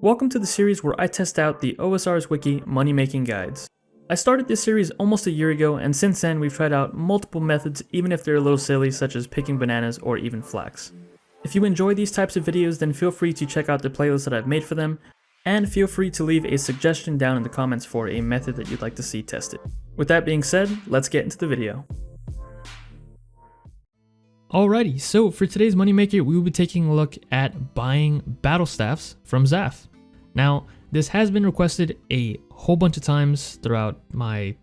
Welcome to the series where I test out the OSRS Wiki money-making guides. I started this series almost a year ago, and since then we've tried out multiple methods even if they're a little silly, such as picking bananas or even flax. If you enjoy these types of videos, then feel free to check out the playlist that I've made for them, and feel free to leave a suggestion down in the comments for a method that you'd like to see tested. With that being said, let's get into the video. Alrighty, so for today's moneymaker, we will be taking a look at buying Battlestaves from Zaff. Now, this has been requested a whole bunch of times throughout my,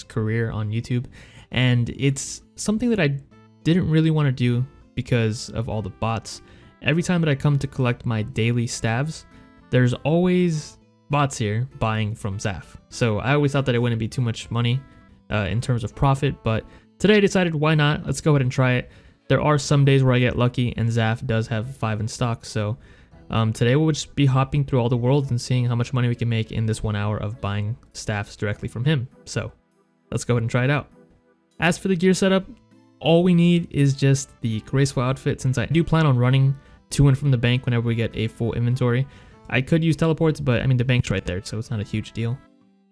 career on YouTube, and it's something that I didn't really want to do because of all the bots. Every time that I come to collect my daily staves, there's always bots here buying from Zaff. So I always thought that it wouldn't be too much money in terms of profit, but today I decided why not? Let's go ahead and try it. There are some days where I get lucky and Zaff does have 5 in stock, so today we'll just be hopping through all the worlds and seeing how much money we can make in this 1 hour of buying staffs directly from him. So let's go ahead and try it out. As for the gear setup, all we need is just the graceful outfit, since I do plan on running to and from the bank whenever we get a full inventory. I could use teleports, but I mean the bank's right there, so it's not a huge deal.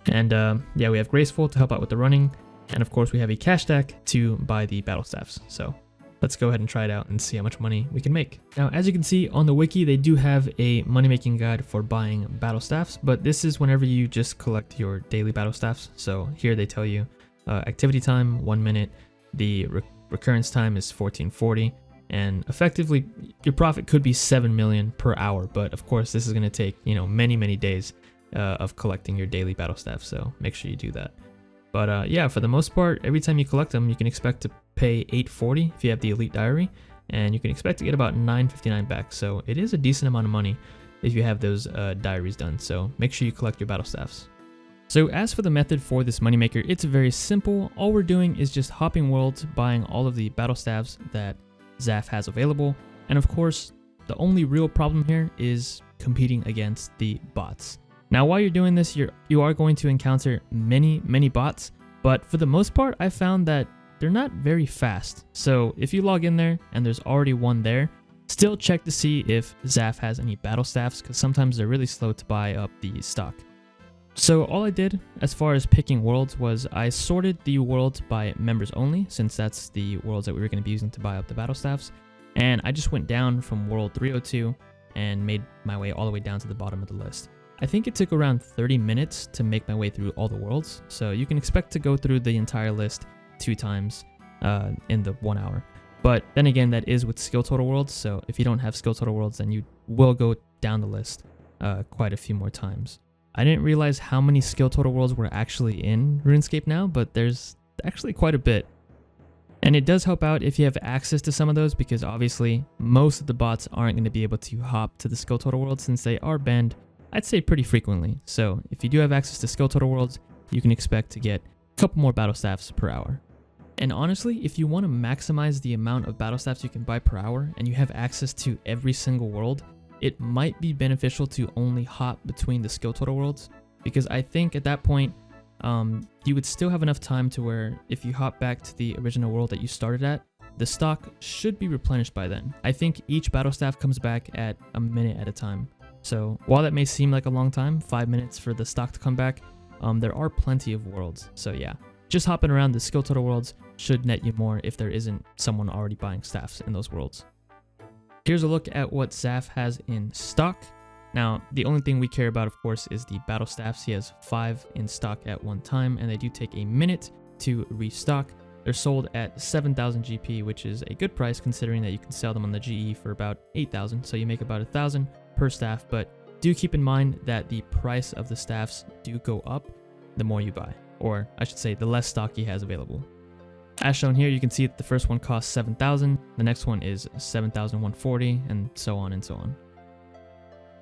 And yeah, we have graceful to help out with the running, and of course we have a cash stack to buy the battle staffs. So let's go ahead and try it out and see how much money we can make. Now, as you can see on the wiki, they do have a money-making guide for buying battle staffs, but this is whenever you just collect your daily battle staffs. So here they tell you activity time, 1 minute, the recurrence time is 1440, and effectively your profit could be 7 million per hour, but of course this is going to take, many days of collecting your daily battle staff, so make sure you do that. But yeah, for the most part, every time you collect them, you can expect to pay 840 if you have the elite diary, and you can expect to get about 959 back. So it is a decent amount of money if you have those diaries done. So make sure you collect your battle staffs. So as for the method for this moneymaker, it's very simple. All we're doing is just hopping worlds, buying all of the battle staffs that Zaff has available. And of course, the only real problem here is competing against the bots. Now, while you're doing this, you are going to encounter many bots, but for the most part, I found that they're not very fast. So if you log in there and there's already one there, still check to see if Zaff has any battle staffs, because sometimes they're really slow to buy up the stock. So all I did as far as picking worlds was I sorted the worlds by members only, since that's the worlds that we were going to be using to buy up the battle staffs, and I just went down from world 302 and made my way all the way down to the bottom of the list. I think it took around 30 minutes to make my way through all the worlds, so you can expect to go through the entire list 2 times in the 1 hour. But then again, that is with skill total worlds, so if you don't have skill total worlds, then you will go down the list quite a few more times. I didn't realize how many skill total worlds were actually in Runescape now, but there's actually quite a bit. And it does help out if you have access to some of those, because obviously most of the bots aren't going to be able to hop to the skill total worlds since they are banned, I'd say, pretty frequently. So if you do have access to skill total worlds, you can expect to get a couple more battle staffs per hour. And honestly, if you want to maximize the amount of battle staffs you can buy per hour and you have access to every single world, it might be beneficial to only hop between the skill total worlds, because I think at that point you would still have enough time to where if you hop back to the original world that you started at, the stock should be replenished by then. I think each battle staff comes back at a minute at a time. So while that may seem like a long time, 5 minutes for the stock to come back, there are plenty of worlds. So yeah, just hopping around the skill total worlds should net you more if there isn't someone already buying staffs in those worlds. Here's a look at what Zaff has in stock. Now, the only thing we care about, of course, is the battle staffs. He has 5 in stock at one time, and they do take a minute to restock. They're sold at 7,000 GP, which is a good price considering that you can sell them on the GE for about 8,000. So you make about 1,000 per staff, but do keep in mind that the price of the staffs do go up the more you buy, or I should say the less stock he has available. As shown here, you can see that the first one costs 7,000, the next one is 7,140, and so on and so on.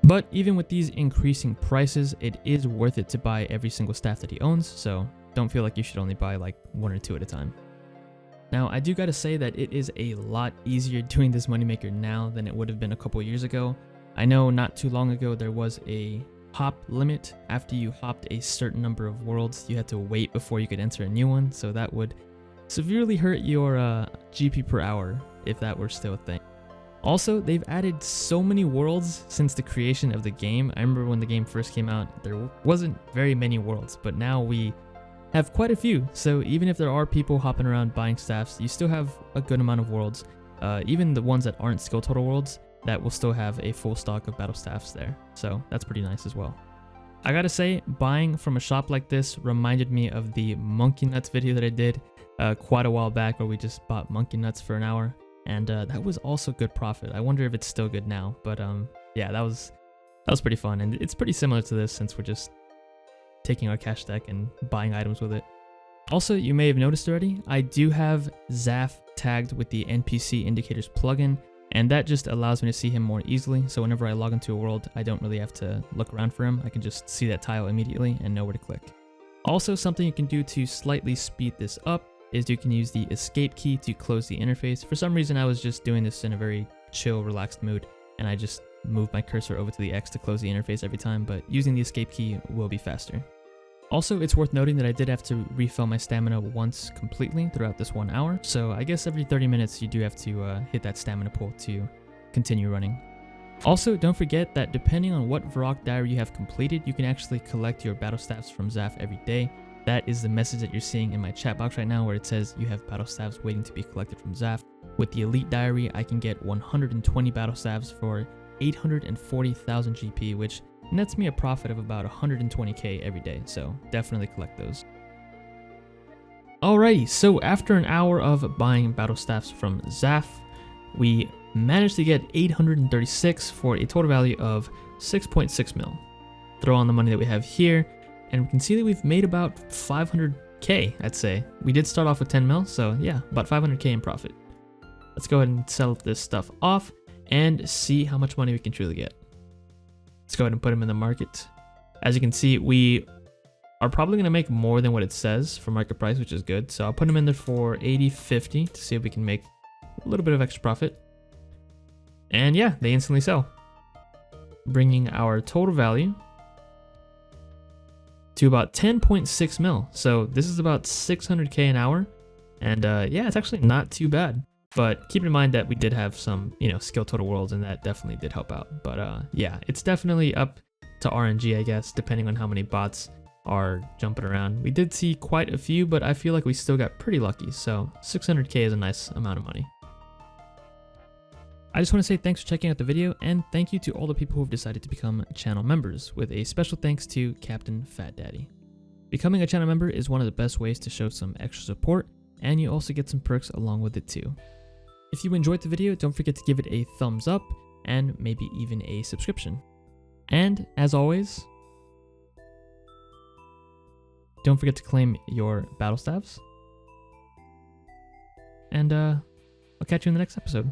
But even with these increasing prices, it is worth it to buy every single staff that he owns, so don't feel like you should only buy like 1 or 2 at a time. Now, I do gotta say that it is a lot easier doing this moneymaker now than it would have been a couple years ago. I know not too long ago there was a hop limit. After you hopped a certain number of worlds, you had to wait before you could enter a new one, so that would severely hurt your GP per hour if that were still a thing. Also, they've added so many worlds since the creation of the game. I remember when the game first came out, there wasn't very many worlds, but now we have quite a few. So even if there are people hopping around buying staffs, you still have a good amount of worlds. Even the ones that aren't skill total worlds, that will still have a full stock of battle staffs there. So that's pretty nice as well. I gotta say, buying from a shop like this reminded me of the monkey nuts video that I did quite a while back, where we just bought monkey nuts for an hour. And that was also good profit. I wonder if it's still good now, but yeah, that was pretty fun, and it's pretty similar to this since we're just taking our cash stack and buying items with it. Also, you may have noticed already, I do have Zaff tagged with the NPC indicators plugin, and that just allows me to see him more easily. So whenever I log into a world, I don't really have to look around for him. I can just see that tile immediately and know where to click. Also, something you can do to slightly speed this up is you can use the escape key to close the interface. For some reason, I was just doing this in a very chill, relaxed mood, and I just moved my cursor over to the X to close the interface every time, but using the escape key will be faster. Also, it's worth noting that I did have to refill my stamina once completely throughout this 1 hour, so I guess every 30 minutes you do have to hit that stamina pool to continue running. Also, don't forget that depending on what Varrock diary you have completed, you can actually collect your battle staffs from Zaff every day. That is the message that you're seeing in my chat box right now, where it says you have battle staffs waiting to be collected from Zaff. With the elite diary, I can get 120 battle staffs for 840,000 GP, which nets me a profit of about 120k every day, so definitely collect those. Alrighty, so after an hour of buying battle staffs from Zaff, we managed to get 836 for a total value of 6.6 mil. Throw on the money that we have here, and we can see that we've made about 500k, I'd say. We did start off with 10 mil, so yeah, about 500k in profit. Let's go ahead and sell this stuff off and see how much money we can truly get. Let's go ahead and put them in the market. As you can see, we are probably going to make more than what it says for market price, which is good. So I'll put them in there for 80.50 to see if we can make a little bit of extra profit. And yeah, they instantly sell, bringing our total value to about 10.6 mil. So this is about 600k an hour. And yeah, it's actually not too bad. But keep in mind that we did have some, skill total worlds, and that definitely did help out. But yeah, it's definitely up to RNG, I guess, depending on how many bots are jumping around. We did see quite a few, but I feel like we still got pretty lucky. So 600k is a nice amount of money. I just want to say thanks for checking out the video, and thank you to all the people who have decided to become channel members, with a special thanks to Captain Fat Daddy. Becoming a channel member is one of the best ways to show some extra support, and you also get some perks along with it too. If you enjoyed the video, don't forget to give it a thumbs up and maybe even a subscription. And as always, don't forget to claim your battle staffs. And I'll catch you in the next episode.